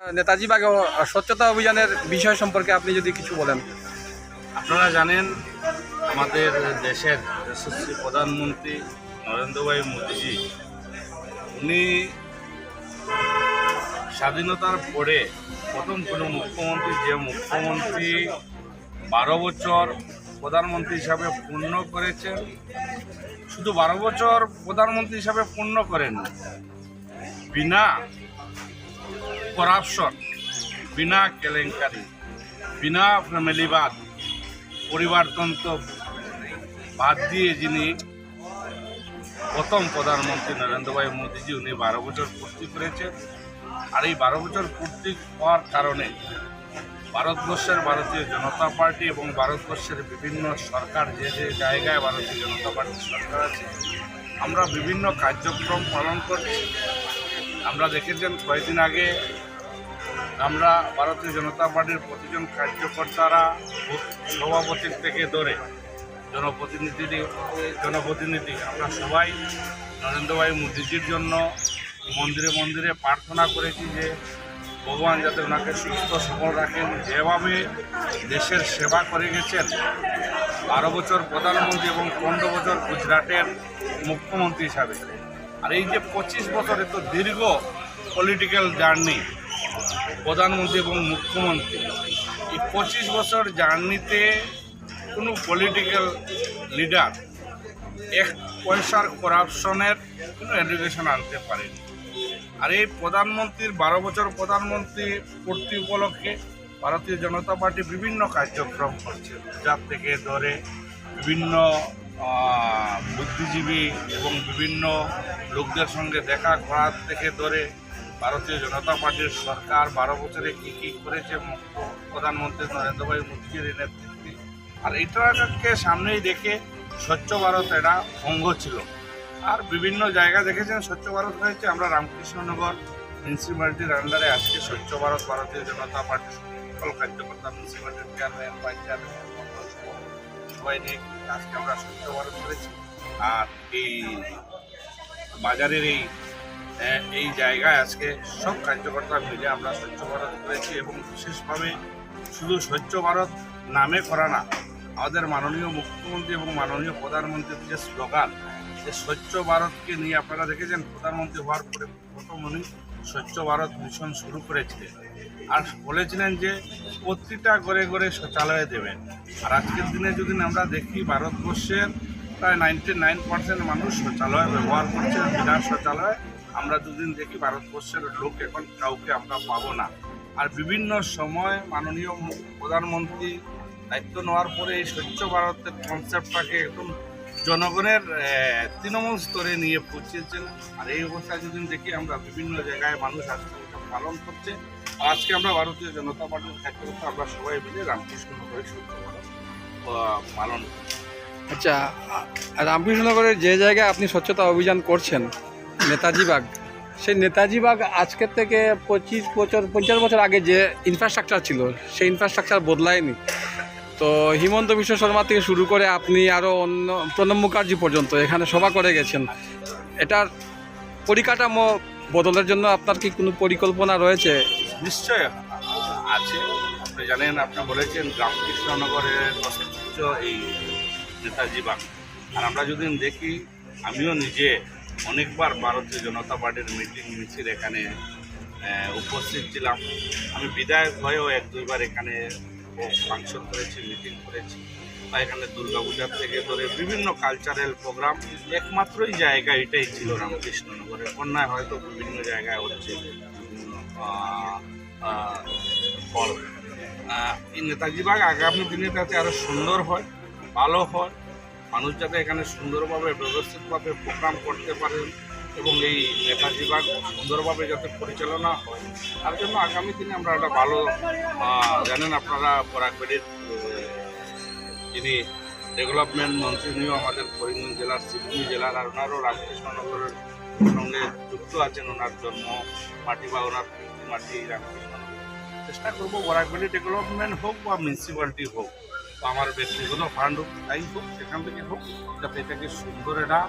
Netaji bug স্বচ্ছতা অভিযানের বিষয় সম্পর্কে আপনি যদি কিছু বলেন। আপনারা জানেন আমাদের দেশের যশস্বী প্রধানমন্ত্রী নরেন্দ্রভাই মোদীজি উনি স্বাধীনতার পরে প্রথম কোনো মুখ্যমন্ত্রী যে মুখ্যমন্ত্রী 12 বছর প্রধানমন্ত্রী হিসাবে পূর্ণ করেছেন, শুধু 12 বছর প্রধানমন্ত্রী হিসাবে পূর্ণ করেন, বিনা করাপশন, বিনা কেলেঙ্কারি, বিনা ফ্যামিলিবাদ, পরিবারতন্ত্র বাদ দিয়ে যিনি প্রথম প্রধানমন্ত্রী নরেন্দ্রভাই মোদীজি উনি 12 বছর পূর্তি করেছেন। আর এই 12 বছর পূর্তি হওয়ার কারণে ভারতবর্ষের ভারতীয় জনতা পার্টি এবং ভারতবর্ষের বিভিন্ন সরকার যে যে জায়গায় ভারতীয় জনতা পার্টির সরকার আছে, আমরা বিভিন্ন কার্যক্রম পালন করছি। আমরা দেখেছেন কয়েকদিন আগে আমরা ভারতীয় জনতা পার্টির প্রতিজন কার্যকর্তারা সভাপতির থেকে ধরে জনপ্রতিনিধি আমরা সবাই নরেন্দ্রভাই মোদীজির জন্য মন্দিরে মন্দিরে প্রার্থনা করেছি যে ভগবান যাতে ওনাকে সুস্থ সবল রাখেন। যেভাবে দেশের সেবা করে গেছেন, 12 বছর প্রধানমন্ত্রী এবং 15 বছর গুজরাটের মুখ্যমন্ত্রী হিসাবে, আর এই যে 25 বছর এত দীর্ঘ পলিটিক্যাল জার্নি প্রধানমন্ত্রী এবং মুখ্যমন্ত্রী, এই 25 বছর জার্নিতে কোনো পলিটিক্যাল লিডার এক পয়সার করাপশনের কোনো এডুকেশন আনতে পারেনি। আর এই প্রধানমন্ত্রীর 12 বছর প্রধানমন্ত্রী পূর্তি উপলক্ষে ভারতীয় জনতা পার্টি বিভিন্ন কার্যক্রম করছে, যার থেকে ধরে বিভিন্ন বুদ্ধিজীবী এবং বিভিন্ন লোকদের সঙ্গে দেখা করার থেকে ধরে ভারতীয় জনতা পার্টির সরকার 12 বছরে কী কী করেছে প্রধানমন্ত্রী নরেন্দ্রভাই মোদীজির নেতৃত্বে। আর এটাকে সামনেই রেখে স্বচ্ছ ভারত এটা অঙ্গ ছিল। আর বিভিন্ন জায়গা দেখেছেন স্বচ্ছ ভারত হয়েছে। আমরা রামকৃষ্ণনগর মিউনিসিপ্যালিটির আন্ডারে আজকে স্বচ্ছ ভারত ভারতীয় জনতা পার্টির সকল কার্যকর্তা, মিউনিসিপ্যালিটির চেয়ারম্যান, ভাইস চেয়ারম্যান সবাই নিয়ে আজকে আমরা স্বচ্ছ ভারত করেছি। আর এই বাজারের এই জায়গায় আজকে সব কার্যকর্তা মিলে আমরা স্বচ্ছ ভারত করেছি। এবং বিশেষভাবে শুধু স্বচ্ছ ভারত নামে করা না, আমাদের মাননীয় মুখ্যমন্ত্রী এবং মাননীয় প্রধানমন্ত্রীর যে স্লোগান, যে স্বচ্ছ ভারতকে নিয়ে আপনারা দেখেছেন প্রধানমন্ত্রী হওয়ার পরে প্রথম উনি স্বচ্ছ ভারত মিশন শুরু করেছিলেন আর বলেছিলেন যে প্রতিটা ঘরে ঘরে শৌচালয় দেবেন। আর আজকের দিনে যদি আমরা দেখি ভারতবর্ষের প্রায় 99% মানুষ শৌচালয় ব্যবহার করছে, বিনা শৌচালয় আমরা দুদিন দেখি ভারতবর্ষের লোক এখন কাউকে আমরা পাবো না। আর বিভিন্ন সময় মাননীয় প্রধানমন্ত্রী দায়িত্ব নেওয়ার পরে এই স্বচ্ছ ভারতের কনসেপ্টটাকে একদম জনগণের তৃণমূল স্তরে নিয়ে পৌঁছেছেন। আর এই অবস্থায় যদি দেখি আমরা বিভিন্ন জায়গায় মানুষ আজকে পালন করছে। আর আজকে আমরা ভারতীয় জনতা পার্টির কার্যকর্তা আমরা সবাই মিলে রামকৃষ্ণনগরে স্বচ্ছ ভারত পালন করছি। আচ্ছা, রামকৃষ্ণনগরের যে জায়গায় আপনি স্বচ্ছতা অভিযান করছেন নেতাজি বাগ, সেই নেতাজি বাগ আজকের থেকে 50 বছর আগে যে ইনফ্রাস্ট্রাকচার ছিল সেই ইনফ্রাস্ট্রাকচার বদলায়নি। তো হিমন্ত বিশ্ব শর্মা থেকে শুরু করে আপনি আরও অন্য প্রণব মুখার্জি পর্যন্ত এখানে সভা করে গেছেন। এটার পরিকাঠামো বদলের জন্য আপনার কি কোনো পরিকল্পনা রয়েছে? নিশ্চয় আছে। আপনি জানেন, আপনি বলেছেন রামকৃষ্ণনগরের অস্তিত্ব এই নেতাজি বাগ। আর আমরা যদি দেখি, আমিও নিজে অনেকবার ভারতীয় জনতা পার্টির মিটিং মিছিল এখানে উপস্থিত ছিলাম। আমি বিধায়ক হয়েও 1-2বার এখানে ফাংশন করেছি, মিটিং করেছি। বা এখানে দুর্গাপূজার থেকে ধরে বিভিন্ন কালচারাল প্রোগ্রাম, একমাত্রই জায়গা এটাই ছিল রামকৃষ্ণনগরের। অন্যায় হয়তো বিভিন্ন জায়গায় হচ্ছে ফল। এই নেতাজি বাগ আগামী দিনে যাতে আরও সুন্দর হয়, ভালো হয়, মানুষ যাতে এখানে সুন্দরভাবে ব্যবস্থিতভাবে প্রোগ্রাম করতে পারেন এবং এই নেতাজি বাগ সুন্দরভাবে যাতে পরিচালনা হয়, তার জন্য আগামী দিনে আমরা একটা ভালো জানেন আপনারা বরাকবেড়ির যিনি ডেভেলপমেন্ট মন্ত্রী নিয়েও আমাদের করিমগঞ্জ জেলার সিদ্ধি জেলার, আর ওনারও রামকৃষ্ণনগরের সঙ্গে যুক্ত আছেন। ওনার জন্ম মাটি বা ওনার মাটি রামকৃষ্ণনগর। চেষ্টা করবো বরাকবেড়ি ডেভেলপমেন্ট হোক বা মিউনিসিপ্যালিটি হোক বা আমার ব্যক্তিগত ফান্ড হোক, তাই হোক, সেখান থেকে হোক, যাতে এটাকে সুন্দর একটা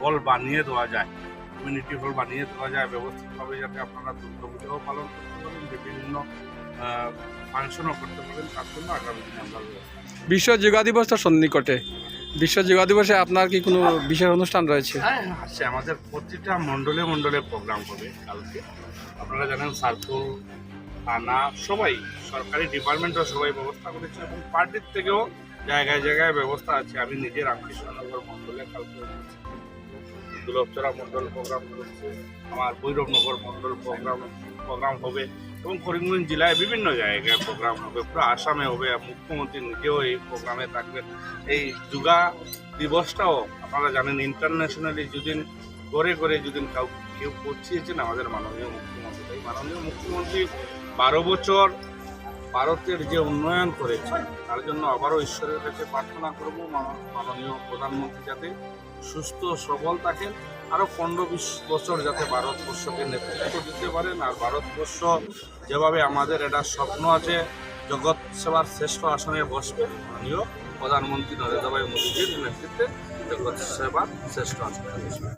হল বানিয়ে দেওয়া যায়, কমিউনিটি হল বানিয়ে দেওয়া যায় ব্যবস্থিতভাবে, যাতে আপনারা দুর্গাপূজাও পালন করতে পারেন। বিভিন্ন ফাংশনও করতে পারেন, তার জন্য আগামী দিনে আমরা ব্যবস্থা নেব। বিশ্ব যোগা দিবস তো সন্নিকটে, বিশ্ব যোগা দিবসে আপনার কি কোনো বিশেষ অনুষ্ঠান রয়েছে? হ্যাঁ আছে, আমাদের প্রতিটা মণ্ডলে মণ্ডলে প্রোগ্রাম হবে কালকে। আপনারা জানেন সার্কুল, থানা, সবাই সরকারি ডিপার্টমেন্টও সবাই ব্যবস্থা করেছে এবং পার্টির থেকেও জায়গায় জায়গায় ব্যবস্থা আছে। আমি নিজে রামকৃষ্ণনগর মণ্ডলে কালকে দুলভচরা মণ্ডল প্রোগ্রাম করছে, আমার ভৈরবনগর মণ্ডল প্রোগ্রাম হবে এবং করিমগঞ্জ জেলায় বিভিন্ন জায়গায় প্রোগ্রাম হবে, পুরো আসামে হবে। মুখ্যমন্ত্রী নিজেও এই প্রোগ্রামে থাকবেন। এই যোগা দিবসটাও আপনারা জানেন ইন্টারন্যাশনালি যেদিন করে যেদিন কেউ পৌঁছিয়েছেন আমাদের মাননীয় মুখ্যমন্ত্রী। এই মাননীয় মুখ্যমন্ত্রী 12 বছর ভারতের যে উন্নয়ন করেছে তার জন্য আবারও ঈশ্বরের কাছে প্রার্থনা করব মাননীয় প্রধানমন্ত্রী যাতে সুস্থ সবল থাকেন, আরও 15-20 বছর যাতে ভারতবর্ষকে নেতৃত্ব দিতে পারেন। আর ভারতবর্ষ যেভাবে আমাদের একটা স্বপ্ন আছে জগৎ সেবার শ্রেষ্ঠ আসনে বসবে, মাননীয় প্রধানমন্ত্রী নরেন্দ্র ভাই মোদীজির নেতৃত্বে জগৎ সেবার শ্রেষ্ঠ আসনে বসবে।